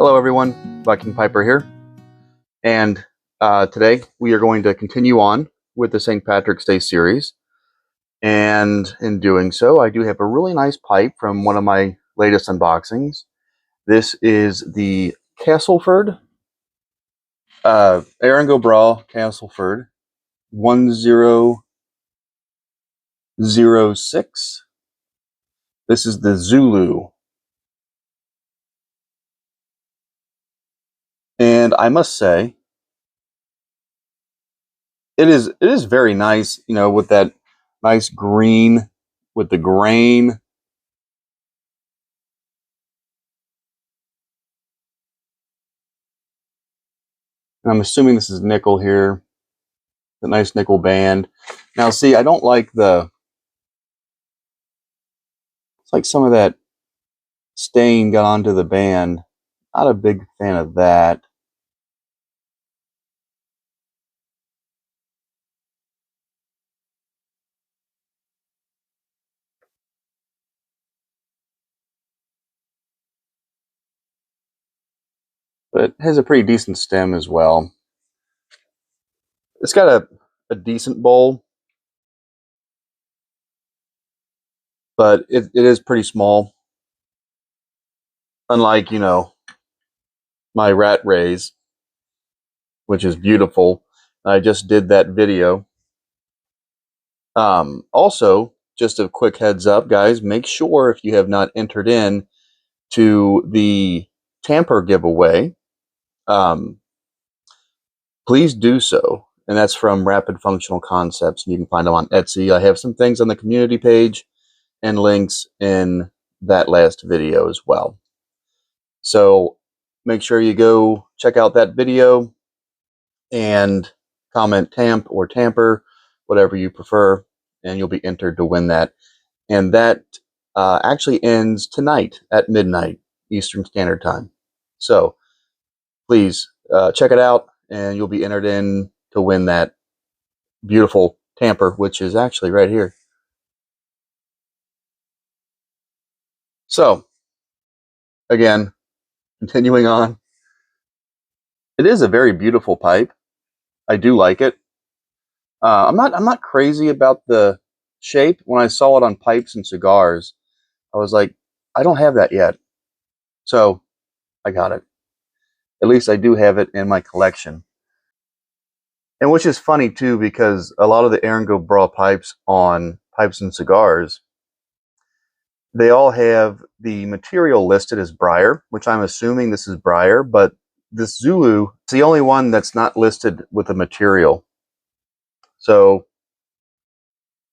Hello everyone, Viking Piper here, and today we are going to continue on with the St. Patrick's Day series, and in doing so I do have a really nice pipe from one of my latest unboxings. This is the Castleford, Erin Bragh Castleford 1006. This is the Zulu. And I must say, it is very nice, you know, with that nice green with the grain. And I'm assuming this is nickel here, the nice nickel band. Now, see, I don't like it's like some of that stain got onto the band. Not a big fan of that. But it has a pretty decent stem as well. It's got a decent bowl, but it is pretty small. Unlike, you know, my rat raise, which is beautiful. I just did that video. Also, just a quick heads up, guys, make sure if you have not entered in to the tamper giveaway, please do so. And that's from Rapid Functional Concepts. You can find them on Etsy. I have some things on the community page and links in that last video as well. So make sure you go check out that video and comment tamp or tamper, whatever you prefer, and you'll be entered to win that. And that actually ends tonight at midnight Eastern Standard Time. So please check it out, and you'll be entered in to win that beautiful tamper, which is actually right here. So, again, continuing on. It is a very beautiful pipe. I do like it. I'm not crazy about the shape. When I saw it on pipes and cigars, I was like, I don't have that yet. So, I got it. At least I do have it in my collection. And which is funny too, because a lot of the Erin Bragh pipes on pipes and cigars, they all have the material listed as briar, which I'm assuming this is briar, but this Zulu is the only one that's not listed with the material. So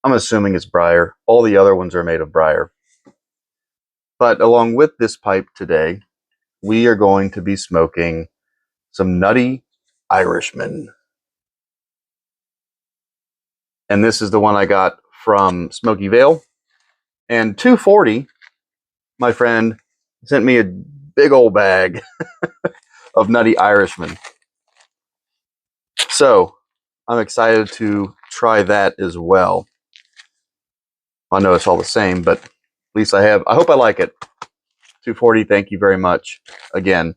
I'm assuming it's briar. All the other ones are made of briar. But along with this pipe today, we are going to be smoking some Nutty Irishman. And this is the one I got from Smoky Vale. And 240, my friend, sent me a big old bag of Nutty Irishman. So I'm excited to try that as well. I know it's all the same, but at least I hope I like it. 240, thank you very much again.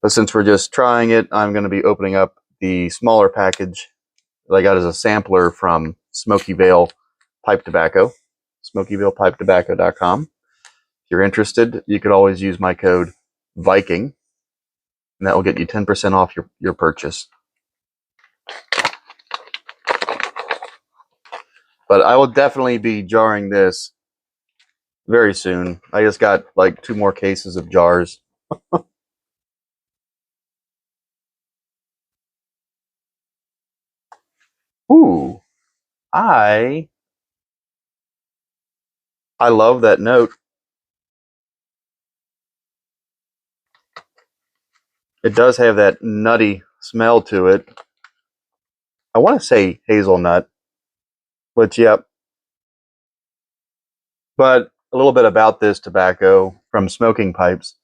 But since we're just trying it, I'm going to be opening up the smaller package that I got as a sampler from Smoky Vale Pipe Tobacco, smokyvalepipetobacco.com. If you're interested, you could always use my code Viking, and that will get you 10% off your purchase. But I will definitely be jarring this very soon. I just got like 2 more cases of jars. Ooh, I love that note. It does have that nutty smell to it. I want to say hazelnut, but yep. But a little bit about this tobacco from Smoking Pipes.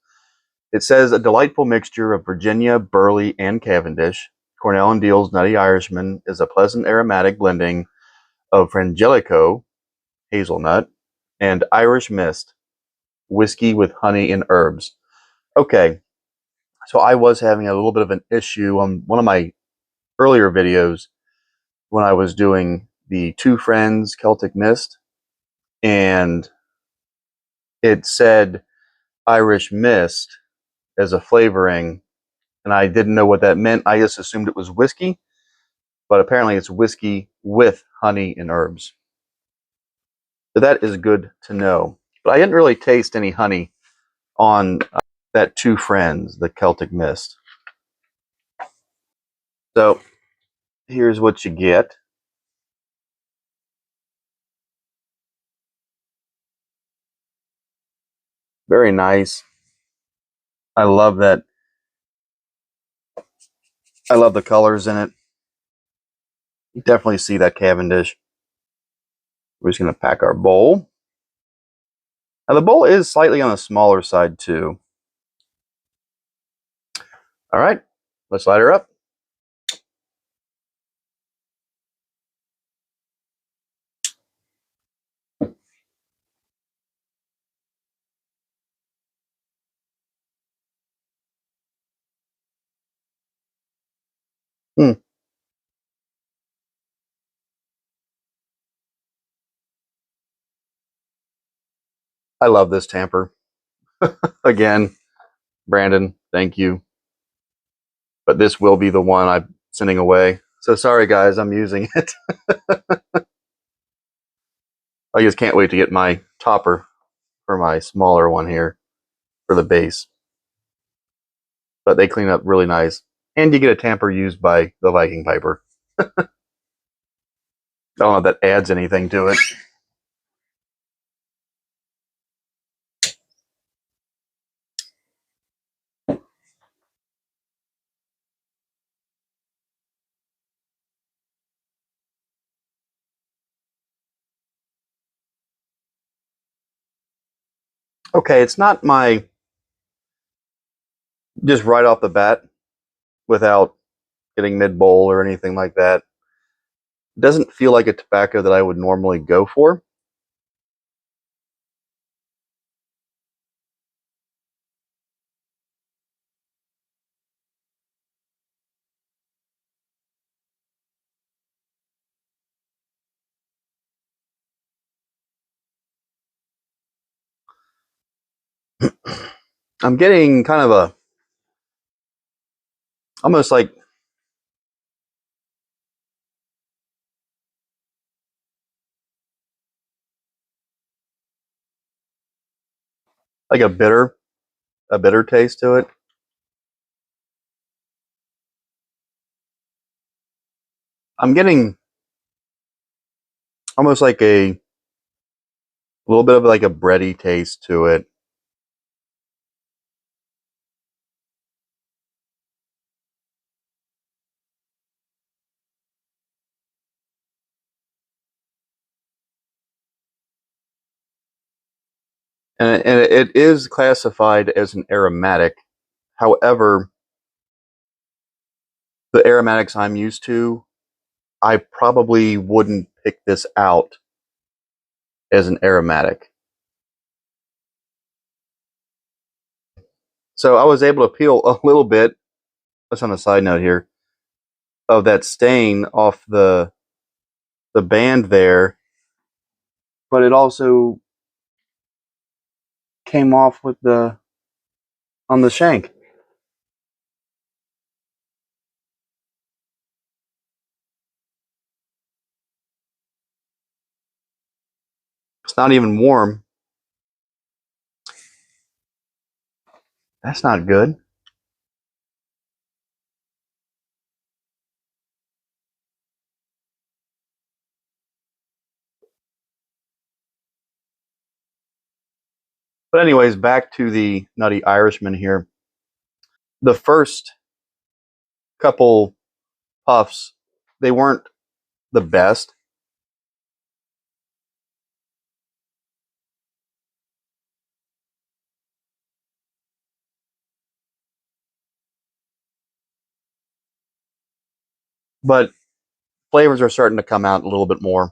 It says a delightful mixture of Virginia, Burley, and Cavendish. Cornell and Diehl's Nutty Irishman is a pleasant aromatic blending of Frangelico, hazelnut, and Irish mist, whiskey with honey and herbs. Okay, so I was having a little bit of an issue on one of my earlier videos when I was doing the Two Friends Celtic Mist, and it said Irish Mist as a flavoring, and I didn't know what that meant. I just assumed it was whiskey, but apparently it's whiskey with honey and herbs. So that is good to know. But I didn't really taste any honey on that Two Friends, the Celtic Mist. So here's what you get. Very nice. I love that. I love the colors in it. You definitely see that Cavendish. We're just going to pack our bowl. Now the bowl is slightly on the smaller side too. All right, let's light her up. Hmm. I love this tamper. Again, Brandon, thank you. But this will be the one I'm sending away. So sorry, guys, I'm using it. I just can't wait to get my topper for my smaller one here for the base. But they clean up really nice. And you get a tamper used by the Viking Piper. I don't know if that adds anything to it. Okay, it's not my, just right off the bat, without getting mid-bowl or anything like that. It doesn't feel like a tobacco that I would normally go for. I'm getting kind of a, almost like a bitter taste to it. I'm getting almost like a little bit of like a bready taste to it. And it is classified as an aromatic. However, the aromatics I'm used to, I probably wouldn't pick this out as an aromatic. So I was able to peel a little bit, just on a side note here, of that stain off the band there, but it also came off with the on the shank. It's not even warm. That's not good. But anyways, back to the Nutty Irishman here. The first couple puffs, they weren't the best. But flavors are starting to come out a little bit more.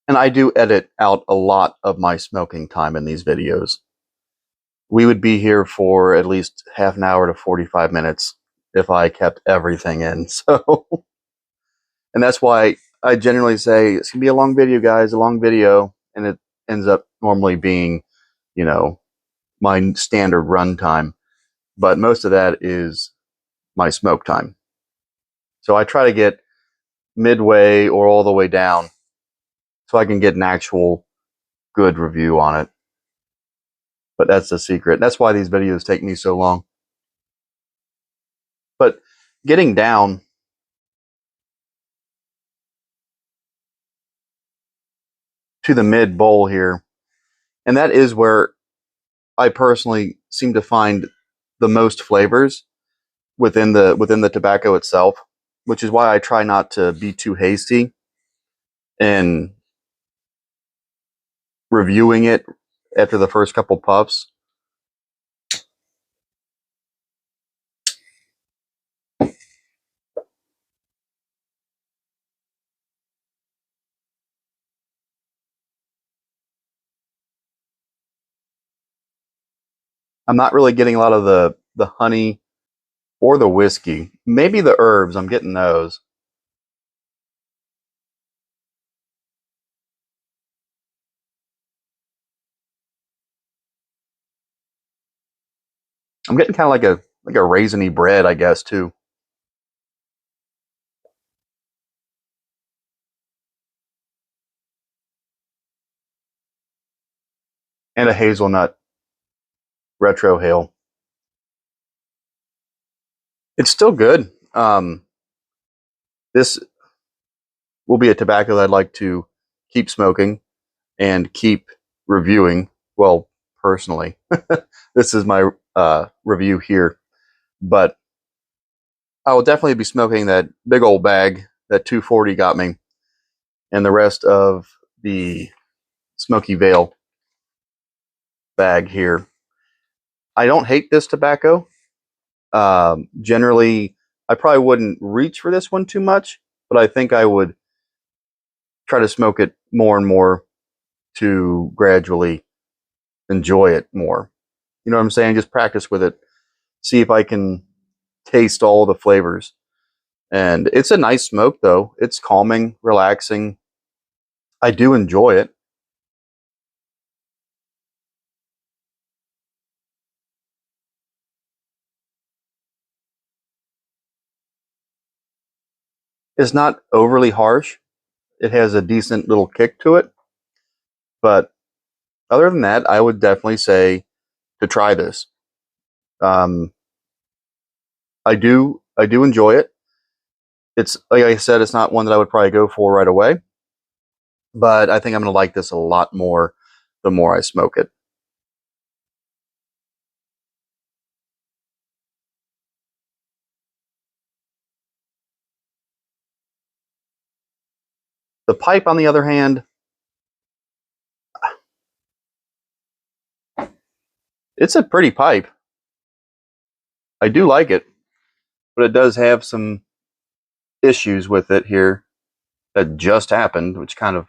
And I do edit out a lot of my smoking time in these videos. We would be here for at least half an hour to 45 minutes if I kept everything in. So, and that's why I generally say it's gonna be a long video, guys, a long video, and it ends up normally being, you know, my standard run time. But most of that is my smoke time. So I try to get midway or all the way down so I can get an actual good review on it. But that's the secret. That's why these videos take me so long. But getting down to the mid bowl here, and that is where I personally seem to find the most flavors within the tobacco itself, which is why I try not to be too hasty in reviewing it after the first couple puffs. I'm not really getting a lot of the honey or the whiskey. Maybe the herbs, I'm getting those. I'm getting kind of like a raisiny bread, I guess, too. And a hazelnut retro hail. It's still good. This will be a tobacco that I'd like to keep smoking and keep reviewing. Well, personally, this is my review here, but I will definitely be smoking that big old bag that 240 got me, and the rest of the Smoky Vale bag here. I don't hate this tobacco. Generally, I probably wouldn't reach for this one too much, but I think I would try to smoke it more and more to gradually enjoy it more. You know what I'm saying? Just practice with it. See if I can taste all the flavors. And it's a nice smoke, though. It's calming, relaxing. I do enjoy it. It's not overly harsh. It has a decent little kick to it. But other than that, I would definitely say to try this. Um, I do enjoy it. It's like I said, it's not one that I would probably go for right away, but I think I'm going to like this a lot more the more I smoke it. The pipe, on the other hand, it's a pretty pipe. I do like it, but it does have some issues with it here that just happened, which kind of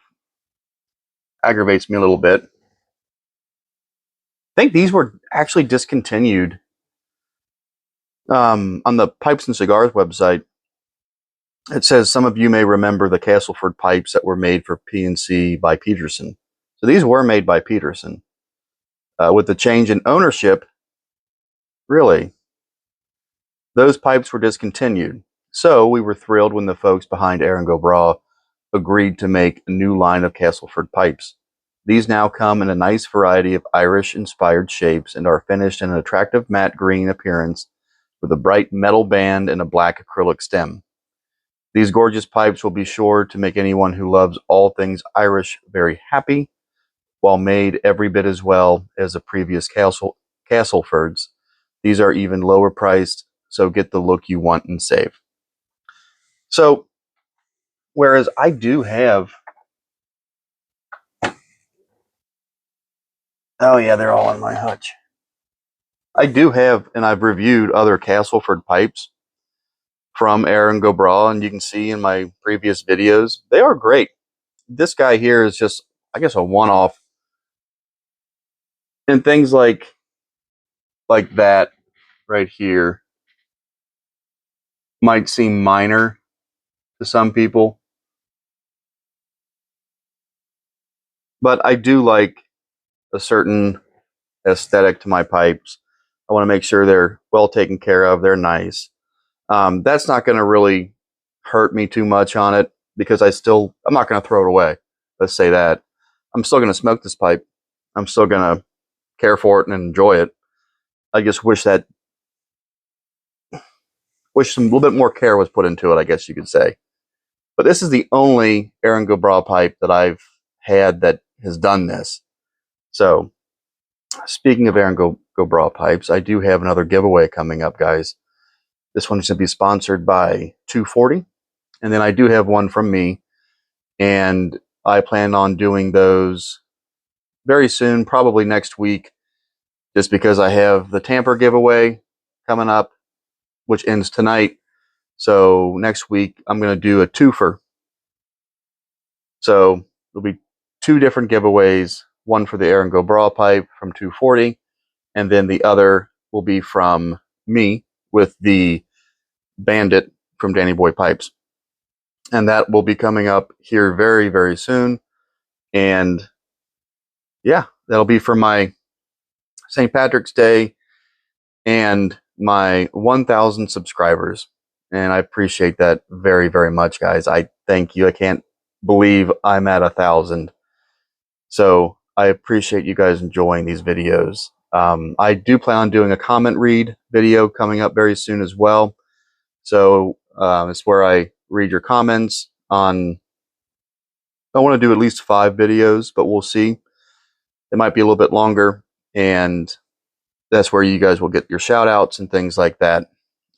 aggravates me a little bit. I think these were actually discontinued on the Pipes and Cigars website. It says some of you may remember the Castleford pipes that were made for PNC by Peterson. So these were made by Peterson. With the change in ownership, really, those pipes were discontinued. So we were thrilled when the folks behind Erin Bragh agreed to make a new line of Castleford pipes. These now come in a nice variety of Irish-inspired shapes and are finished in an attractive matte green appearance with a bright metal band and a black acrylic stem. These gorgeous pipes will be sure to make anyone who loves all things Irish very happy, while made every bit as well as the previous Castlefords. These are even lower priced, so get the look you want and save. So, whereas I do have... Oh yeah, they're all in my hutch. I do have, and I've reviewed other Castleford pipes from Erin Bragh, and you can see in my previous videos, they are great. this guy here is just, I guess, a one-off. And things like that right here might seem minor to some people, but I do like a certain aesthetic to my pipes. I want to make sure they're well taken care of. They're nice. That's not going to really hurt me too much on it because I'm not going to throw it away. Let's say that. I'm still going to smoke this pipe. I'm still going to care for it and enjoy it. I just wish some little bit more care was put into it, I guess you could say. But this is the only Erin Go Bragh pipe that I've had that has done this. So, speaking of Erin Go Bragh pipes, I do have another giveaway coming up, guys. This one's going to be sponsored by 240. And then I do have one from me. And I plan on doing those very soon, probably next week, just because I have the Tamper giveaway coming up, which ends tonight. So next week, I'm going to do a twofer. So there'll be 2 different giveaways, one for the Erin Go Bragh pipe from 240, and then the other will be from me with the Bandit from Danny Boy Pipes. And that will be coming up here very, very soon. And yeah, that'll be for my St. Patrick's Day and my 1,000 subscribers. And I appreciate that very, very much, guys. I thank you. I can't believe I'm at 1,000. So I appreciate you guys enjoying these videos. I do plan on doing a comment read video coming up very soon as well. So it's where I read your comments on, I want to do at least 5 videos, but we'll see. It might be a little bit longer, and that's where you guys will get your shout outs and things like that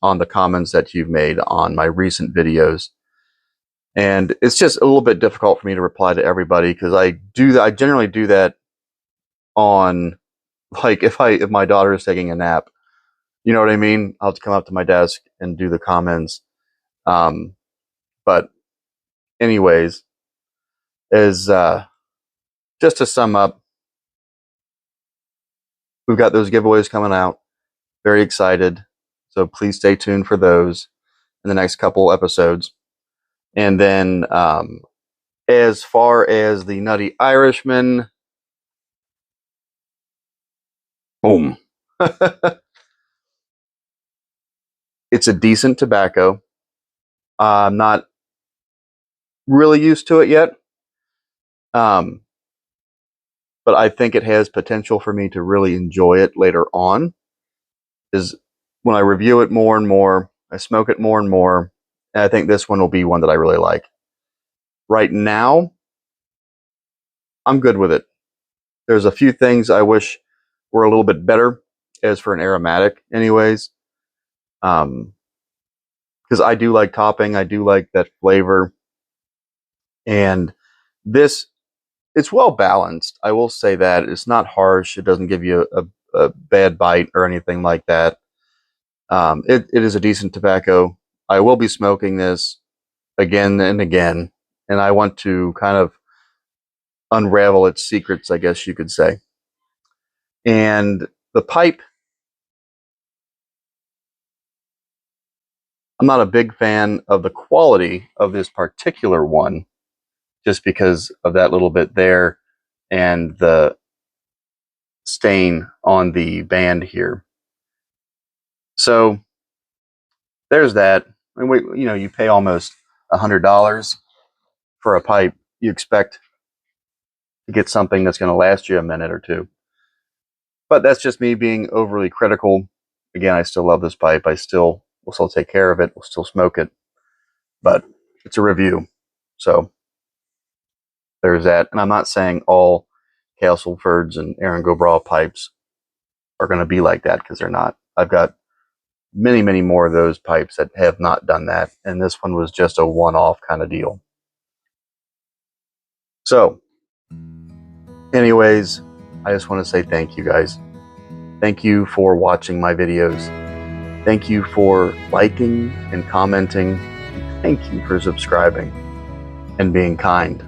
on the comments that you've made on my recent videos. And it's just a little bit difficult for me to reply to everybody because I generally do that on, like, if my daughter is taking a nap, you know what I mean? I'll have to come up to my desk and do the comments. But anyways, just to sum up, we've got those giveaways coming out. Very excited. So please stay tuned for those in the next couple episodes. And then as far as the Nutty Irishman, boom. It's a decent tobacco. I'm not really used to it yet. But I think it has potential for me to really enjoy it later on. Is when I review it more and more, I smoke it more and more, and I think this one will be one that I really like. Right now, I'm good with it. There's a few things I wish were a little bit better, as for an aromatic anyways. Because I do like topping, I do like that flavor. And this, it's well balanced. I will say that. It's not harsh. It doesn't give you a bad bite or anything like that. It is a decent tobacco. I will be smoking this again and again, and I want to kind of unravel its secrets, I guess you could say. And the pipe, I'm not a big fan of the quality of this particular one, just because of that little bit there and the stain on the band here. So there's that. I mean, you pay almost $100 for a pipe. You expect to get something that's going to last you a minute or two. But that's just me being overly critical. Again, I still love this pipe. Will still take care of it. We'll still smoke it. But it's a review. So there's that. And I'm not saying all Castleford's and Erin Go Bragh pipes are going to be like that, because they're not. I've got many, many more of those pipes that have not done that. And this one was just a one-off kind of deal. So, anyways, I just want to say thank you, guys. Thank you for watching my videos. Thank you for liking and commenting. Thank you for subscribing and being kind.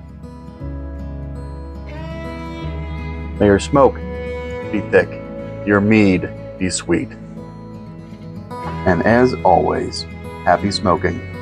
May your smoke be thick, your mead be sweet. And as always, happy smoking.